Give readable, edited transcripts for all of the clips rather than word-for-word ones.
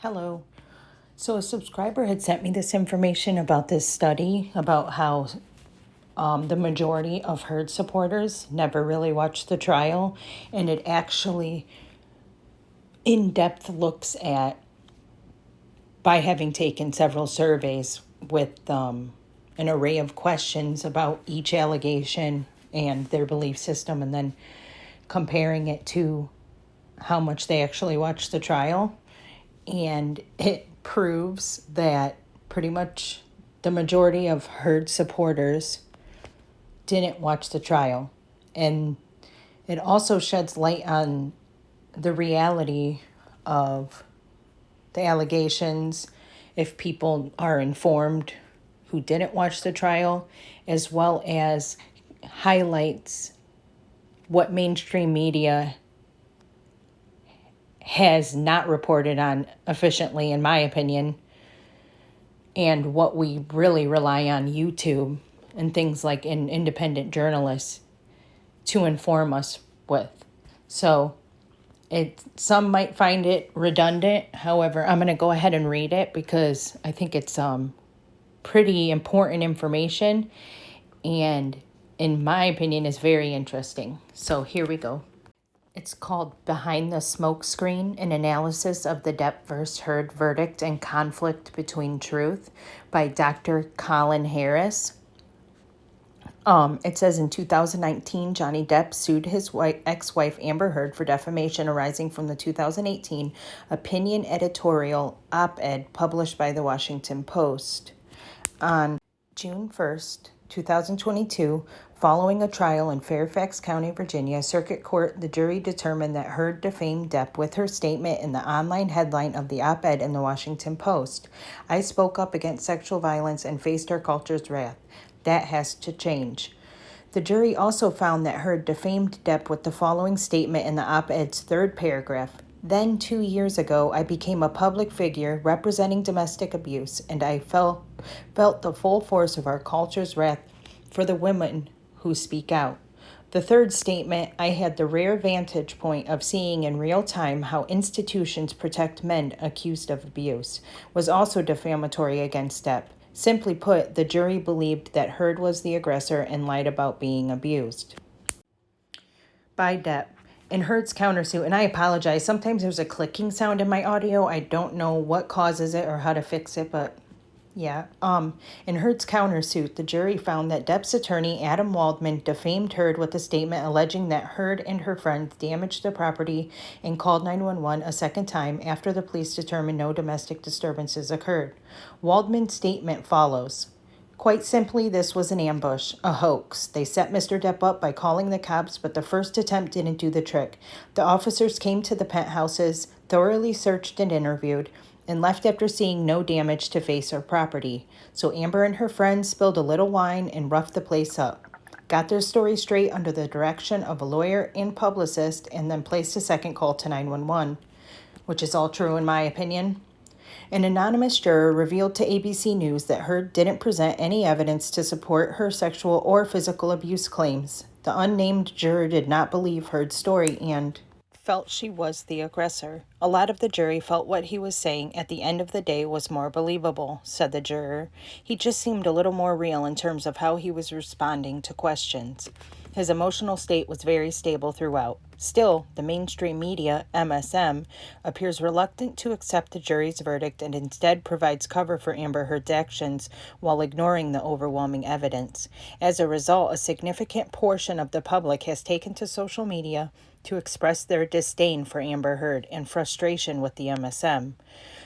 Hello. So a subscriber had sent me this information about this study about how the majority of Heard supporters never really watched the trial, and it actually in-depth looks at, by having taken several surveys with an array of questions about each allegation and their belief system, and then comparing it to how much they actually watched the trial. And it proves that pretty much the majority of Heard supporters didn't watch the trial. And it also sheds light on the reality of the allegations if people are informed who didn't watch the trial, as well as highlights what mainstream media has not reported on efficiently, in my opinion, and what we really rely on YouTube and things like independent journalists to inform us with. So some might find it redundant. However, I'm going to go ahead and read it because I think it's pretty important information, and in my opinion is very interesting. So here we go. It's called Behind the Smoke Screen, an analysis of the Depp vs. Heard verdict and conflict between truth by Dr. Colin Harris. It says in 2019, Johnny Depp sued his ex-wife Amber Heard for defamation arising from the 2018 opinion editorial op-ed published by the Washington Post. On June 1st, 2022, following a trial in Fairfax County, Virginia, Circuit Court, the jury determined that Heard defamed Depp with her statement in the online headline of the op-ed in the Washington Post. "I spoke up against sexual violence and faced our culture's wrath. That has to change." The jury also found that Heard defamed Depp with the following statement in the op-ed's third paragraph. "Then 2 years ago, I became a public figure representing domestic abuse, and I felt the full force of our culture's wrath for the women who speak out." The third statement, "I had the rare vantage point of seeing in real time how institutions protect men accused of abuse," was also defamatory against Depp. Simply put, the jury believed that Heard was the aggressor and lied about being abused. By Depp. In Heard's countersuit, and I apologize, sometimes there's a clicking sound in my audio. I don't know what causes it or how to fix it, but yeah. In Heard's countersuit, the jury found that Depp's attorney, Adam Waldman, defamed Heard with a statement alleging that Heard and her friends damaged the property and called 911 a second time after the police determined no domestic disturbances occurred. Waldman's statement follows. "Quite simply, this was an ambush, a hoax. They set Mr. Depp up by calling the cops, but the first attempt didn't do the trick. The officers came to the penthouses, thoroughly searched and interviewed, and left after seeing no damage to face or property. So Amber and her friends spilled a little wine and roughed the place up. Got their story straight under the direction of a lawyer and publicist, and then placed a second call to 911, which is all true in my opinion. An anonymous juror revealed to ABC News that Heard didn't present any evidence to support her sexual or physical abuse claims. The unnamed juror did not believe Heard's story and felt she was the aggressor. A lot of the jury felt what he was saying at the end of the day was more believable," said the juror. "He just seemed a little more real in terms of how he was responding to questions. His emotional state was very stable throughout. Still, the mainstream media, MSM, appears reluctant to accept the jury's verdict and instead provides cover for Amber Heard's actions while ignoring the overwhelming evidence. As a result, a significant portion of the public has taken to social media to express their disdain for Amber Heard and frustration with the MSM.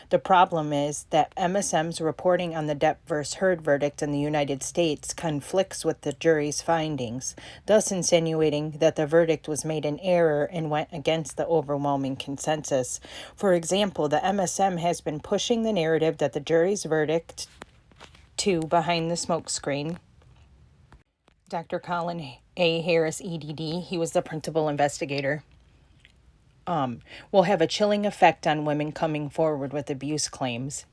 The problem is that MSM's reporting on the Depp vs. Heard verdict in the United States conflicts with the jury's findings, thus insinuating that the verdict was made in error and went against the overwhelming consensus. For example, the MSM has been pushing the narrative that the jury's verdict to Behind the Smoke Screen. Dr. Colin A. Harris, EDD, he was the principal investigator, will have a chilling effect on women coming forward with abuse claims,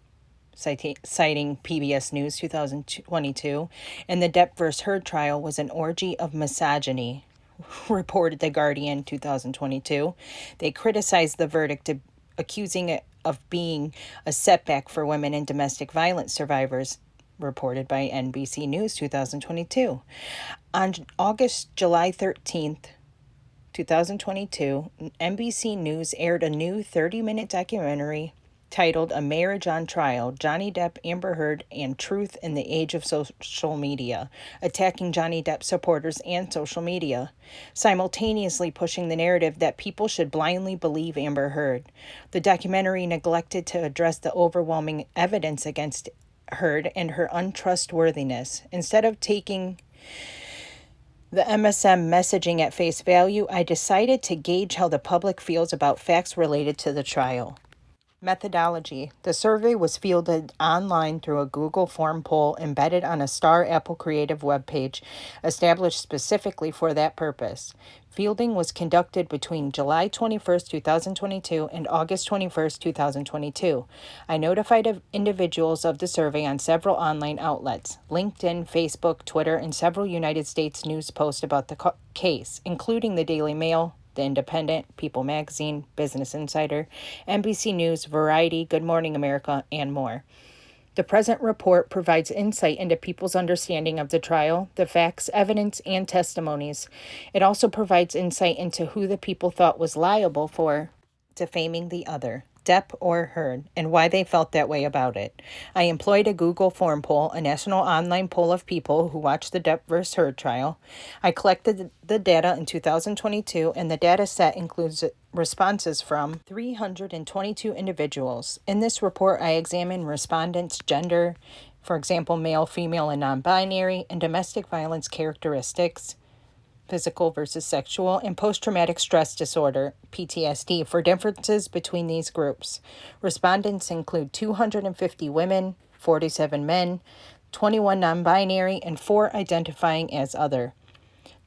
citing PBS News 2022, and the Depp vs. Heard trial was an orgy of misogyny, reported The Guardian 2022. They criticized the verdict, accusing it of being a setback for women and domestic violence survivors, reported by NBC News 2022. On July 13th, 2022, NBC News aired a new 30-minute documentary titled A Marriage on Trial, Johnny Depp, Amber Heard, and Truth in the Age of Social Media, attacking Johnny Depp supporters and social media, simultaneously pushing the narrative that people should blindly believe Amber Heard. The documentary neglected to address the overwhelming evidence against Heard and her untrustworthiness. Instead of taking the MSM messaging at face value, I decided to gauge how the public feels about facts related to the trial. Methodology. The survey was fielded online through a Google form poll embedded on a Star Apple Creative webpage established specifically for that purpose. Fielding was conducted between July 21st, 2022 and August 21st, 2022. I notified individuals of the survey on several online outlets, LinkedIn, Facebook, Twitter, and several United States news posts about the case, including the Daily Mail, The Independent, People Magazine, Business Insider, NBC News, Variety, Good Morning America, and more. The present report provides insight into people's understanding of the trial, the facts, evidence, and testimonies. It also provides insight into who the people thought was liable for defaming the other, Depp or Heard, and why they felt that way about it. I employed a Google form poll, a national online poll of people who watched the Depp vs. Heard trial. I collected the data in 2022, and the data set includes responses from 322 individuals. In this report, I examined respondents' gender, for example, male, female, and non-binary, and domestic violence characteristics, physical versus sexual, and post-traumatic stress disorder, PTSD, for differences between these groups. Respondents include 250 women, 47 men, 21 non-binary, and 4 identifying as other.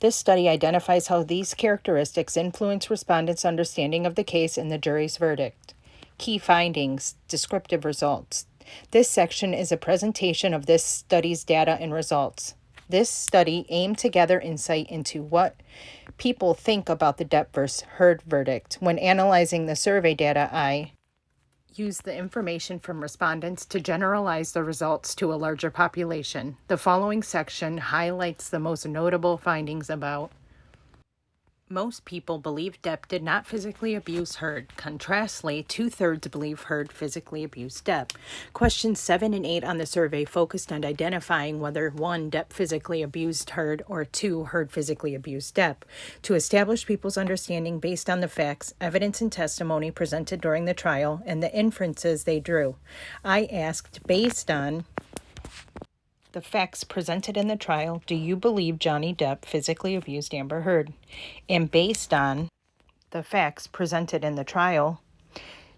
This study identifies how these characteristics influence respondents' understanding of the case and the jury's verdict. Key findings, descriptive results. This section is a presentation of this study's data and results. This study aimed to gather insight into what people think about the Depp vs. Heard verdict. When analyzing the survey data, I used the information from respondents to generalize the results to a larger population. The following section highlights the most notable findings about most people believe Depp did not physically abuse Heard. Contrastly, 2/3 believe Heard physically abused Depp. Questions 7 and 8 on the survey focused on identifying whether 1. Depp physically abused Heard, or 2. Heard physically abused Depp. To establish people's understanding based on the facts, evidence, and testimony presented during the trial, and the inferences they drew. I asked, based on the facts presented in the trial, do you believe Johnny Depp physically abused Amber Heard? And based on the facts presented in the trial,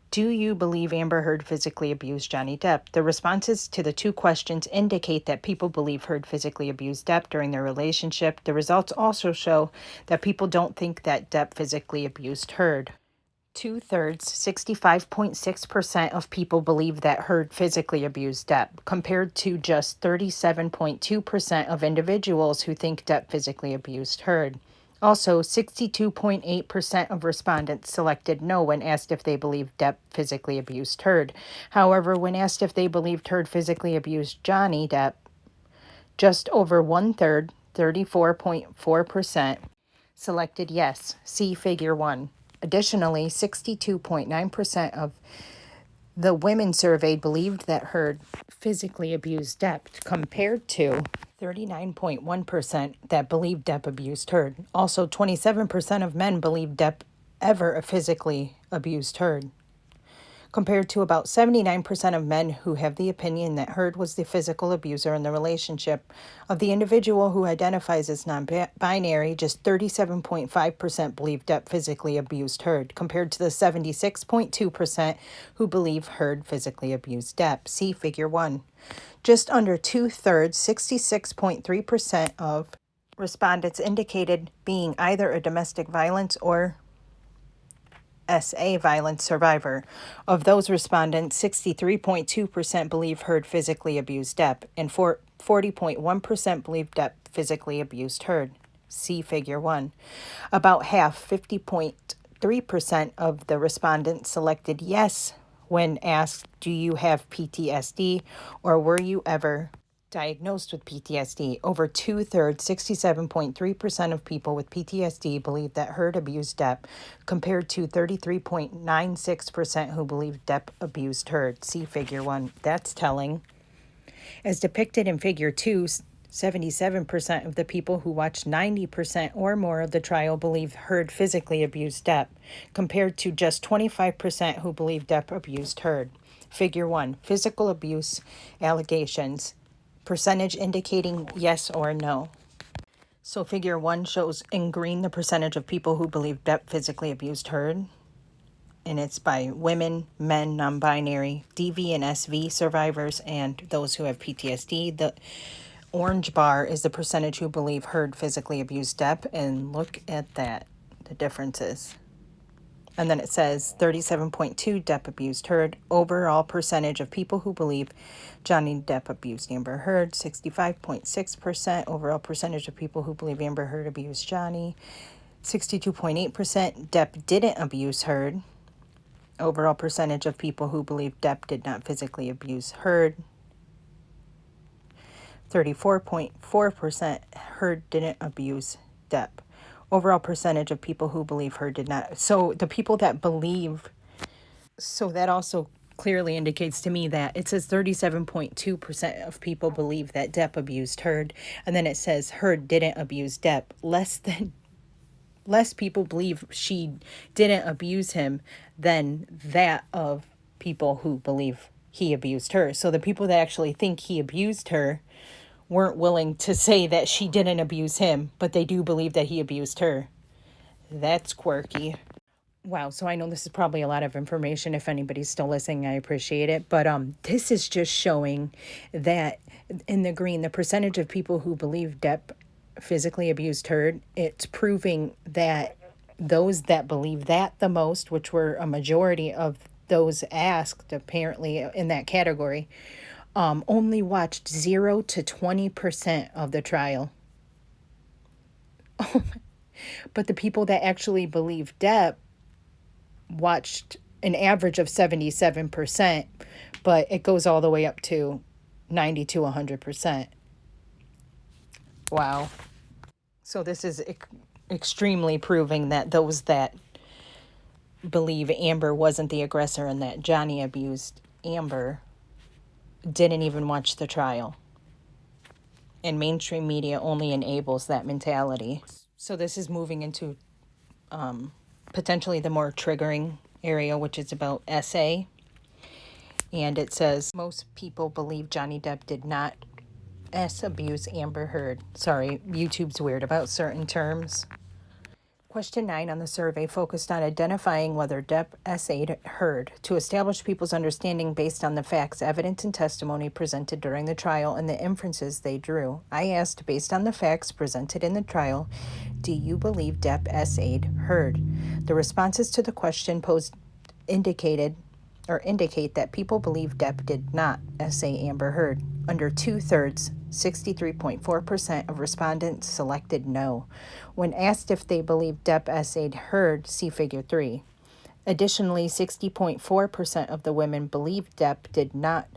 do you believe Amber Heard physically abused Johnny Depp? The responses to the 2 questions indicate that people believe Heard physically abused Depp during their relationship. The results also show that people don't think that Depp physically abused Heard. 2/3, 65.6% of people believe that Heard physically abused Depp, compared to just 37.2% of individuals who think Depp physically abused Heard. Also, 62.8% of respondents selected no when asked if they believed Depp physically abused Heard. However, when asked if they believed Heard physically abused Johnny Depp, just over 1/3, 34.4%, selected yes. See Figure 1. Additionally, 62.9% of the women surveyed believed that Heard physically abused Depp, compared to 39.1% that believed Depp abused Heard. Also, 27% of men believed Depp ever physically abused Heard, compared to about 79% of men who have the opinion that Heard was the physical abuser in the relationship. Of the individual who identifies as non-binary, just 37.5% believe Depp physically abused Heard, compared to the 76.2% who believe Heard physically abused Depp. See Figure 1. Just under 2/3, 66.3% of respondents indicated being either a domestic violence or SA violence survivor. Of those respondents, 63.2% believe Heard physically abused Depp, and 40.1% believe Depp physically abused Heard. See Figure 1. About half, 50.3% of the respondents selected yes when asked, do you have PTSD or were you ever diagnosed with PTSD? Over two-thirds, 67.3% of people with PTSD believe that Heard abused Depp, compared to 33.96% who believe Depp abused Heard. See Figure 1. That's telling. As depicted in Figure 2, 77% of the people who watched 90% or more of the trial believe Heard physically abused Depp, compared to just 25% who believe Depp abused Heard. Figure 1. Physical abuse allegations. Percentage indicating yes or no. So Figure 1 shows in green the percentage of people who believe Depp physically abused Heard. And it's by women, men, non-binary, DV and SV survivors, and those who have PTSD. The orange bar is the percentage who believe Heard physically abused Depp, and look at that, the differences. And then it says 37.2 Depp abused Heard. Overall percentage of people who believe Johnny Depp abused Amber Heard, 65.6%. Overall percentage of people who believe Amber Heard abused Johnny, 62.8%. Depp didn't abuse Heard. Overall percentage of people who believe Depp did not physically abuse Heard, 34.4%. Heard didn't abuse Depp. Overall percentage of people who believe Heard did not. So the people that believe, so that also clearly indicates to me that it says 37.2% of people believe that Depp abused Heard, and then it says Heard didn't abuse Depp. Less people believe she didn't abuse him than that of people who believe he abused her. So the people that actually think he abused her weren't willing to say that she didn't abuse him, but they do believe that he abused her. That's quirky. Wow, so I know this is probably a lot of information. If anybody's still listening, I appreciate it. But this is just showing that in the green, the percentage of people who believe Depp physically abused Heard, it's proving that those that believe that the most, which were a majority of those asked apparently in that category, only watched 0 to 20% of the trial. But the people that actually believe Depp watched an average of 77%, but it goes all the way up to 90 to 100%. Wow. So this is extremely proving that those that believe Amber wasn't the aggressor and that Johnny abused Amber didn't even watch the trial. And mainstream media only enables that mentality. So this is moving into potentially the more triggering area, which is about SA. And it says, most people believe Johnny Depp did not abuse Amber Heard. Sorry, YouTube's weird about certain terms. Question 9 on the survey focused on identifying whether Depp essayed Heard to establish people's understanding based on the facts, evidence, and testimony presented during the trial and the inferences they drew. I asked, based on the facts presented in the trial, do you believe Depp essayed Heard? The responses to the question posed indicate that people believe Depp did not essay Amber Heard. Under two-thirds, 63.4% of respondents selected no. When asked if they believe Depp essayed Heard, see Figure 3. Additionally, 60.4% of the women believe Depp did not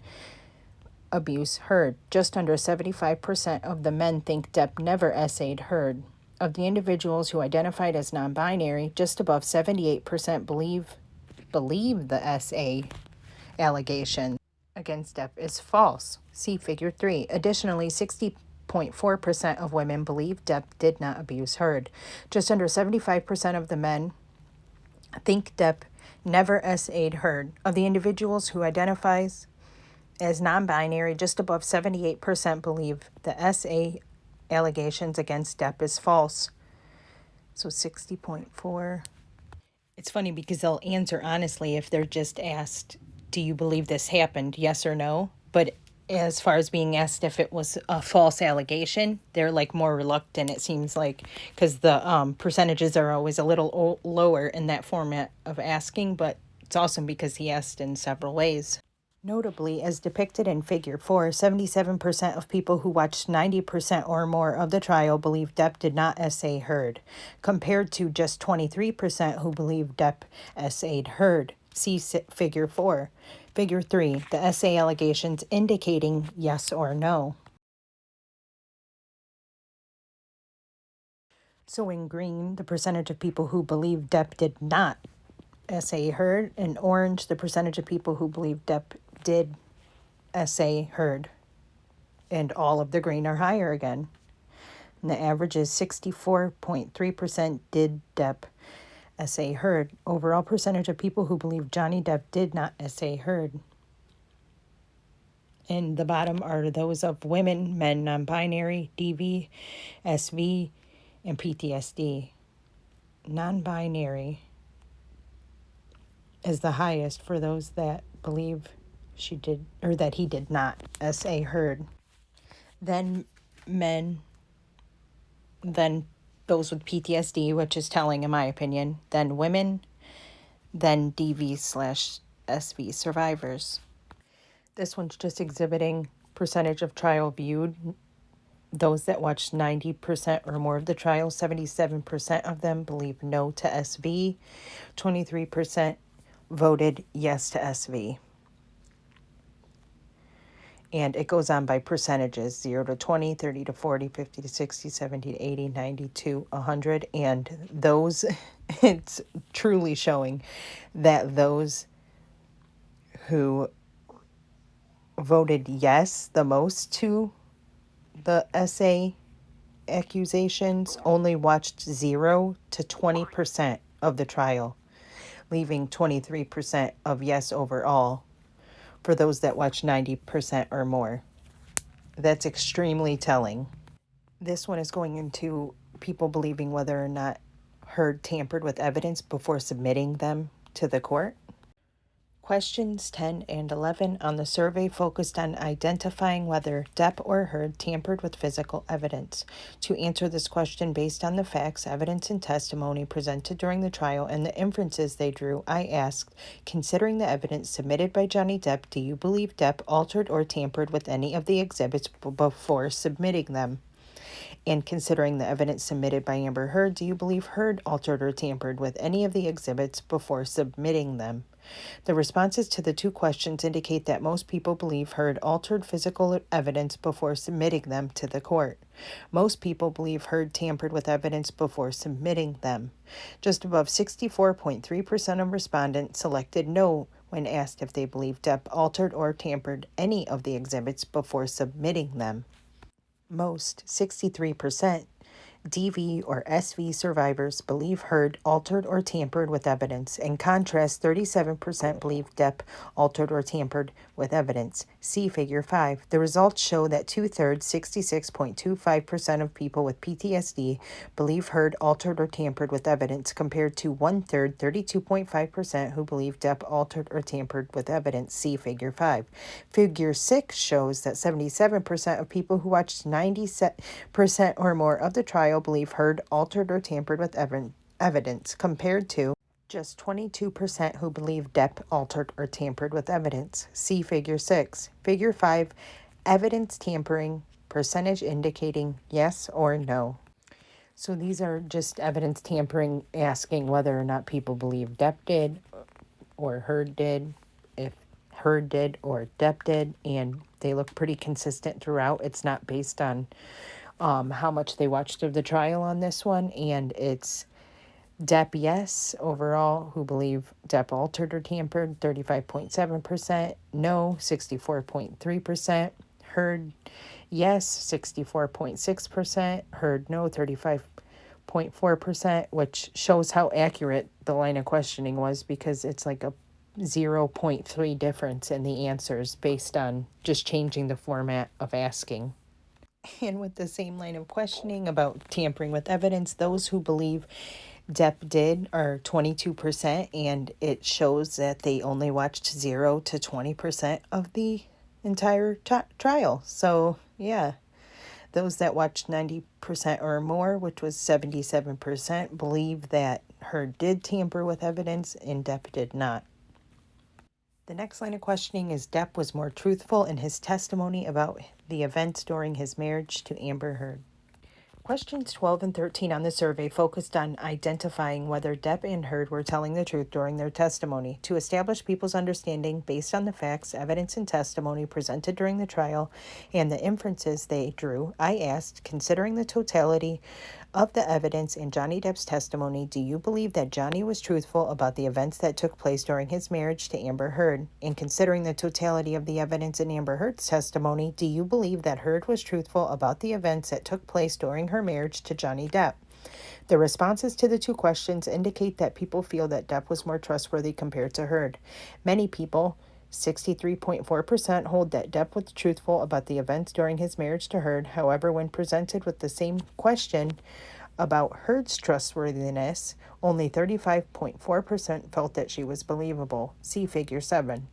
abuse Heard. Just under 75% of the men think Depp never essayed Heard. Of the individuals who identified as non-binary, just above 78% believe the SA allegation against Depp is false. See Figure 3. Additionally, 60.4% of women believe Depp did not abuse Heard. Just under 75% of the men think Depp never essayed Heard. Of the individuals who identifies as non-binary, just above 78% believe the SA allegations against Depp is false. So 60.4. It's funny because they'll answer honestly if they're just asked, do you believe this happened, yes or no? But as far as being asked if it was a false allegation, they're like more reluctant, it seems like, because the percentages are always a little lower in that format of asking, but it's awesome because he asked in several ways. Notably, as depicted in Figure 4, 77% of people who watched 90% or more of the trial believe Depp did not essay Heard, compared to just 23% who believe Depp essayed Heard. See Figure 4. Figure 3, the essay allegations indicating yes or no. So in green, the percentage of people who believe Depp did not essay heard. In orange, the percentage of people who believe Depp did essay heard. And all of the green are higher again. And the average is 64.3% did Depp essay heard. Overall percentage of people who believe Johnny Depp did not essay heard. And the bottom are those of women, men, non-binary, DV, SV, and PTSD. Non-binary is the highest for those that believe she did, or that he did not essay heard. Then men, then those with PTSD, which is telling in my opinion, then women, then DV/SV survivors. This one's just exhibiting percentage of trial viewed. Those that watched 90% or more of the trial, 77% of them believe no to SV, 23% voted yes to SV. And it goes on by percentages, 0 to 20, 30 to 40, 50 to 60, 70 to 80, 90 to 100. And those, it's truly showing that those who voted yes the most to the essay accusations only watched 0 to 20% of the trial, leaving 23% of yes overall for those that watch 90% or more. That's extremely telling. This one is going into people believing whether or not Heard tampered with evidence before submitting them to the court. Questions 10 and 11 on the survey focused on identifying whether Depp or Heard tampered with physical evidence. To answer this question based on the facts, evidence, and testimony presented during the trial and the inferences they drew, I asked, considering the evidence submitted by Johnny Depp, do you believe Depp altered or tampered with any of the exhibits before submitting them? And considering the evidence submitted by Amber Heard, do you believe Heard altered or tampered with any of the exhibits before submitting them? The responses to the two questions indicate that most people believe Heard altered physical evidence before submitting them to the court. Most people believe Heard tampered with evidence before submitting them. Just above 64.3% of respondents selected no when asked if they believe Depp altered or tampered any of the exhibits before submitting them. Most, 63%, DV or SV survivors believe Heard altered or tampered with evidence. In contrast, 37% believe Depp altered or tampered with evidence. See Figure 5. The results show that 2/3, 66.25% of people with PTSD believe Heard altered or tampered with evidence, compared to 1/3, 32.5% who believe Depp altered or tampered with evidence. See Figure 5. Figure 6 shows that 77% of people who watched 90% or more of the trial believe Heard altered or tampered with evidence, compared to just 22% who believe Depp altered or tampered with evidence. See Figure 6. Figure 5, evidence tampering, percentage indicating yes or no. So these are just evidence tampering, asking whether or not people believe Depp did or Heard did, if Heard did or Depp did, and they look pretty consistent throughout. It's not based on how much they watched of the trial on this one, and it's Depp yes overall, who believe Depp altered or tampered, 35.7%, no, 64.3%, Heard yes, 64.6%, Heard no, 35.4%, which shows how accurate the line of questioning was, because it's like a 0.3 difference in the answers based on just changing the format of asking. And with the same line of questioning about tampering with evidence, those who believe Depp did are 22%, and it shows that they only watched 0 to 20% of the entire trial. So, yeah, those that watched 90% or more, which was 77%, believe that Heard did tamper with evidence and Depp did not. The next line of questioning is Depp was more truthful in his testimony about the events during his marriage to Amber Heard. Questions 12 and 13 on the survey focused on identifying whether Depp and Heard were telling the truth during their testimony. To establish people's understanding based on the facts, evidence, and testimony presented during the trial and the inferences they drew, I asked, considering the totality of the evidence in Johnny Depp's testimony, do you believe that Johnny was truthful about the events that took place during his marriage to Amber Heard? And considering the totality of the evidence in Amber Heard's testimony, do you believe that Heard was truthful about the events that took place during her marriage to Johnny Depp? The responses to the two questions indicate that people feel that Depp was more trustworthy compared to Heard. Many people, 63.4%, hold that Depp was truthful about the events during his marriage to Heard. However, when presented with the same question about Heard's trustworthiness, only 35.4% felt that she was believable. See Figure 7.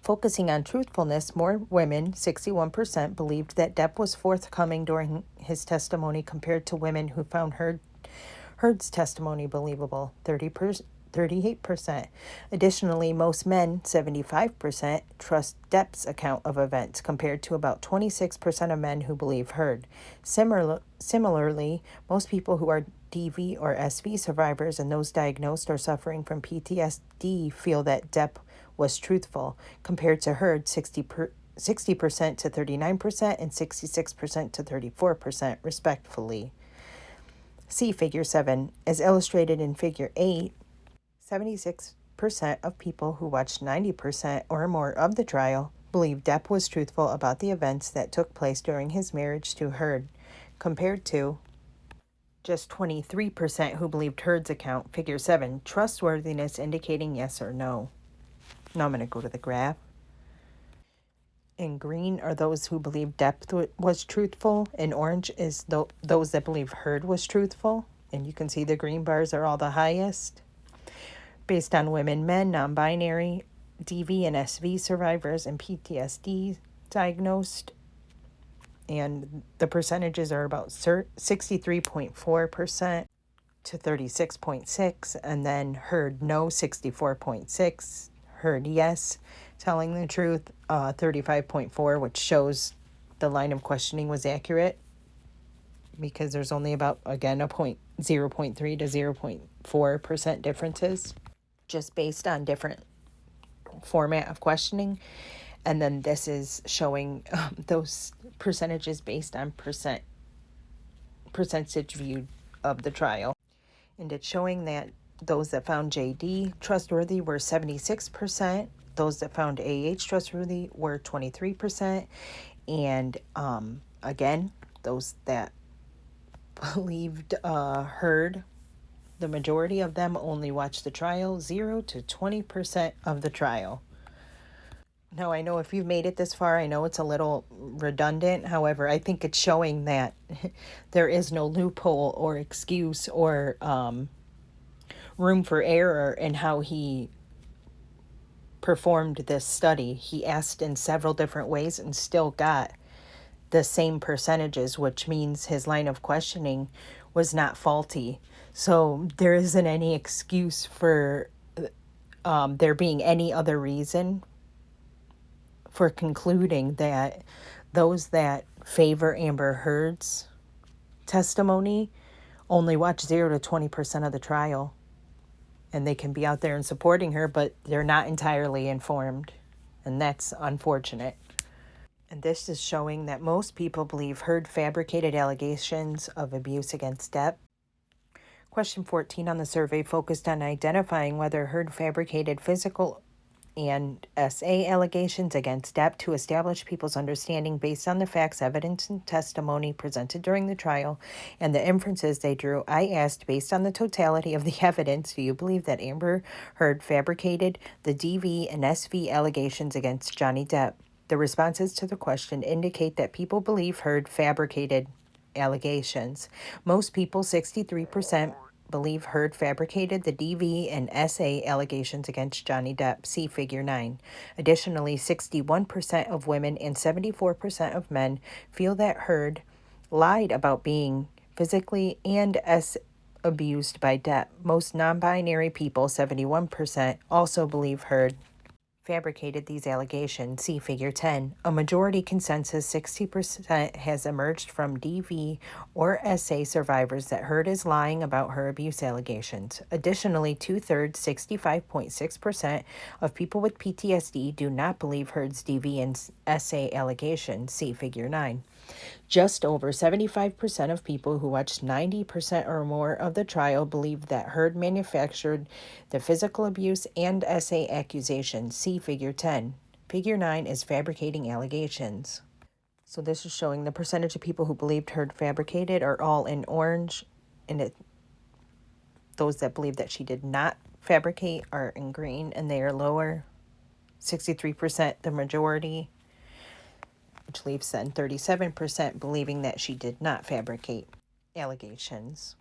Focusing on truthfulness, more women, 61%, believed that Depp was forthcoming during his testimony compared to women who found Heard's testimony believable, 38%. Additionally, most men, 75%, trust Depp's account of events compared to about 26% of men who believe Heard. Similarly, most people who are DV or SV survivors and those diagnosed or suffering from PTSD feel that Depp was truthful, compared to Heard, 60% to 39% and 66% to 34%, respectively. See Figure 7. As illustrated in Figure 8, 76% of people who watched 90% or more of the trial believe Depp was truthful about the events that took place during his marriage to Heard, compared to just 23% who believed Heard's account. Figure 7. Trustworthiness indicating yes or no. Now I'm going to go to the graph. In green are those who believe Depp was truthful. In orange is those that believe Heard was truthful. And you can see the green bars are all the highest. Based on women, men, non-binary, DV and SV survivors, and PTSD diagnosed. And the percentages are about 63.4% to 36.6%. And then Heard no, 64.6%. Heard yes, telling the truth, 35.4%, which shows the line of questioning was accurate because there's only about, again, 0.3 to 0.4% differences just based on different format of questioning. And then this is showing those percentages based on percentage view of the trial. And it's showing that those that found JD trustworthy were 76%. Those that found AH trustworthy were 23%. And again, those that believed Heard, the majority of them only watched the trial, 0 to 20% of the trial. Now, I know if you've made it this far, I know it's a little redundant. However, I think it's showing that there is no loophole or excuse or room for error in how he performed this study. He asked in several different ways and still got the same percentages, which means his line of questioning was not faulty. So there isn't any excuse for there being any other reason for concluding that those that favor Amber Heard's testimony only watch 0 to 20% of the trial. And they can be out there and supporting her, but they're not entirely informed. And that's unfortunate. And this is showing that most people believe Heard fabricated allegations of abuse against Depp. Question 14 on the survey focused on identifying whether Heard fabricated physical and SA allegations against Depp to establish people's understanding based on the facts, evidence, and testimony presented during the trial and the inferences they drew. I asked, based on the totality of the evidence, do you believe that Amber Heard fabricated the DV and SV allegations against Johnny Depp? The responses to the question indicate that people believe Heard fabricated allegations. Most people, 63%, believe Heard fabricated the DV and SA allegations against Johnny Depp. See Figure 9. Additionally, 61% of women and 74% of men feel that Heard lied about being physically and abused by Depp. Most non-binary people, 71%, also believe Heard fabricated these allegations. See Figure 10. A majority consensus, 60%, has emerged from DV or SA survivors that Heard is lying about her abuse allegations. Additionally, two-thirds, 65.6%, of people with PTSD do not believe Heard's DV and SA allegations. See Figure 9. Just over 75% of people who watched 90% or more of the trial believe that Heard manufactured the physical abuse and SA accusations. See Figure 10. Figure 9 is fabricating allegations. So this is showing the percentage of people who believed Heard fabricated are all in orange, and those that believe that she did not fabricate are in green, and they are lower. 63%, the majority, which leaves then 37% believing that she did not fabricate allegations.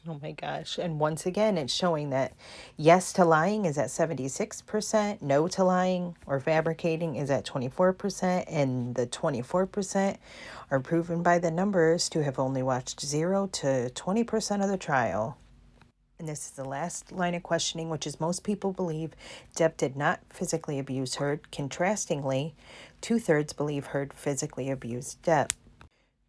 Oh my gosh. And once again, it's showing that yes to lying is at 76%, no to lying or fabricating is at 24%, and the 24% are proven by the numbers to have only watched 0 to 20% of the trial. And this is the last line of questioning, which is most people believe Deb did not physically abuse Heard. Contrastingly, two-thirds believe Heard physically abused Deb.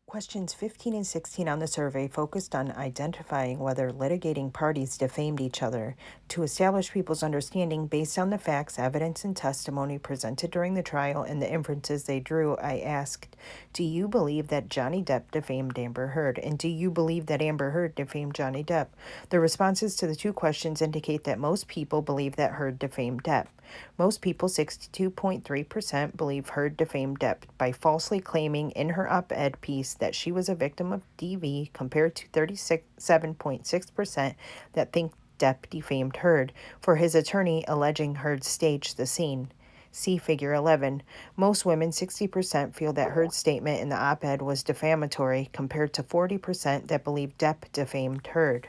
Questions 15 and 16 on the survey focused on identifying whether litigating parties defamed each other. To establish people's understanding based on the facts, evidence, and testimony presented during the trial and the inferences they drew, I asked, do you believe that Johnny Depp defamed Amber Heard? And do you believe that Amber Heard defamed Johnny Depp? The responses to the two questions indicate that most people believe that Heard defamed Depp. Most people, 62.3%, believe Heard defamed Depp by falsely claiming in her op-ed piece that she was a victim of DV, compared to 37.6% that think Depp defamed Heard, for his attorney alleging Heard staged the scene. See Figure 11. Most women, 60%, feel that Heard's statement in the op-ed was defamatory, compared to 40% that believe Depp defamed Heard.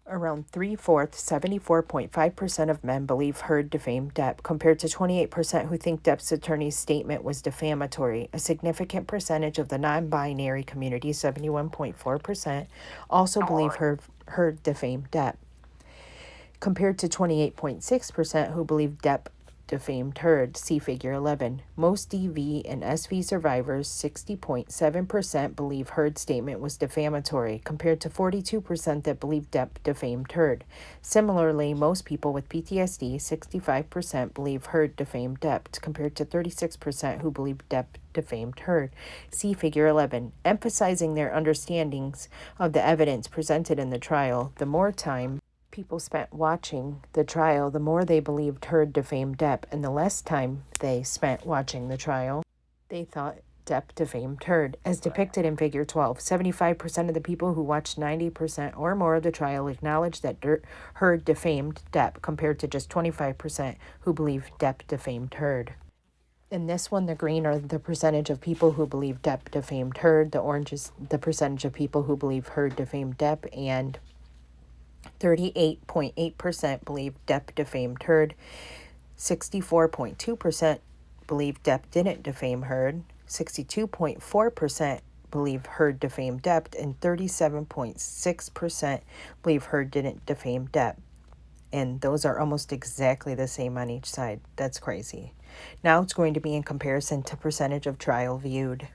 Around 3/4, 74.5% of men believe Heard defamed Depp, compared to 28% who think Depp's attorney's statement was defamatory. A significant percentage of the non-binary community, 71.4%, also believe Heard defamed Depp, compared to 28.6% who believe Depp defamed Heard. See Figure 11. Most DV and SV survivors, 60.7%, believe Heard's statement was defamatory, compared to 42% that believe Depp defamed Heard. Similarly, most people with PTSD, 65%, believe Heard defamed Depp, compared to 36% who believe Depp defamed Heard. See Figure 11. Emphasizing their understandings of the evidence presented in the trial, the more time people spent watching the trial, the more they believed Heard defamed Depp, and the less time they spent watching the trial, they thought Depp defamed Heard. As depicted in Figure 12, 75% of the people who watched 90% or more of the trial acknowledged that Heard defamed Depp, compared to just 25% who believe Depp defamed Heard. In this one, the green are the percentage of people who believe Depp defamed Heard, the orange is the percentage of people who believe Heard defamed Depp, and 38.8% believe Depp defamed Heard, 64.2% believe Depp didn't defame Heard, 62.4% believe Heard defamed Depp, and 37.6% believe Heard didn't defame Depp. And those are almost exactly the same on each side. That's crazy. Now it's going to be in comparison to percentage of trial viewed.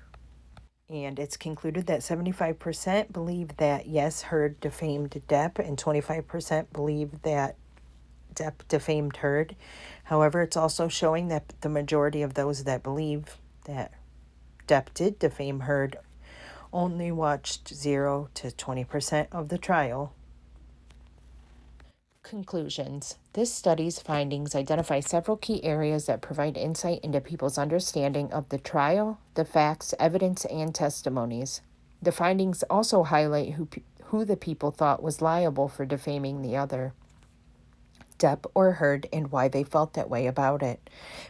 And it's concluded that 75% believe that, yes, Heard defamed Depp, and 25% believe that Depp defamed Heard. However, it's also showing that the majority of those that believe that Depp did defame Heard only watched 0 to 20% of the trial. Conclusions. This study's findings identify several key areas that provide insight into people's understanding of the trial, the facts, evidence, and testimonies. The findings also highlight who the people thought was liable for defaming the other, Depp or Heard, and why they felt that way about it.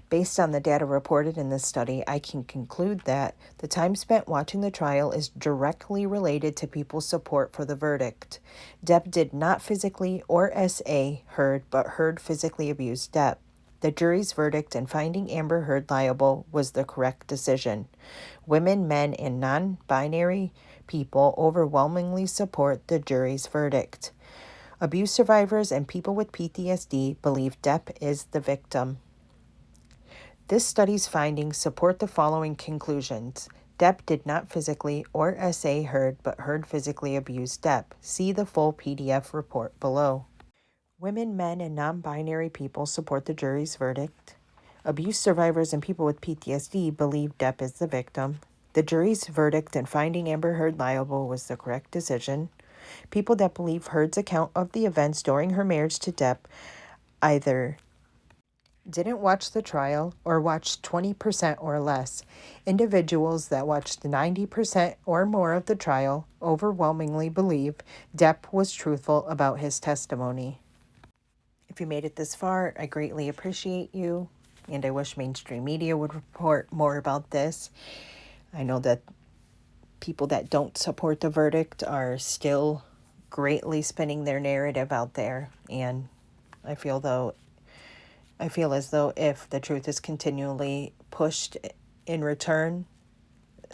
Based on the data reported in this study, I can conclude that the time spent watching the trial is directly related to people's support for the verdict. Depp did not physically or SA Heard, but Heard physically abused Depp. The jury's verdict in finding Amber Heard liable was the correct decision. Women, men, and non-binary people overwhelmingly support the jury's verdict. Abuse survivors and people with PTSD believe Depp is the victim. This study's findings support the following conclusions. Depp did not physically or SA Heard, but Heard physically abused Depp. See the full PDF report below. Women, men, and non-binary people support the jury's verdict. Abuse survivors and people with PTSD believe Depp is the victim. The jury's verdict in finding Amber Heard liable was the correct decision. People that believe Heard's account of the events during her marriage to Depp either didn't watch the trial or watched 20% or less. Individuals that watched 90% or more of the trial overwhelmingly believe Depp was truthful about his testimony. If you made it this far, I greatly appreciate you, and I wish mainstream media would report more about this. I know that people that don't support the verdict are still greatly spinning their narrative out there, and I feel as though if the truth is continually pushed in return,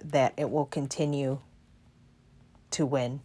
that it will continue to win.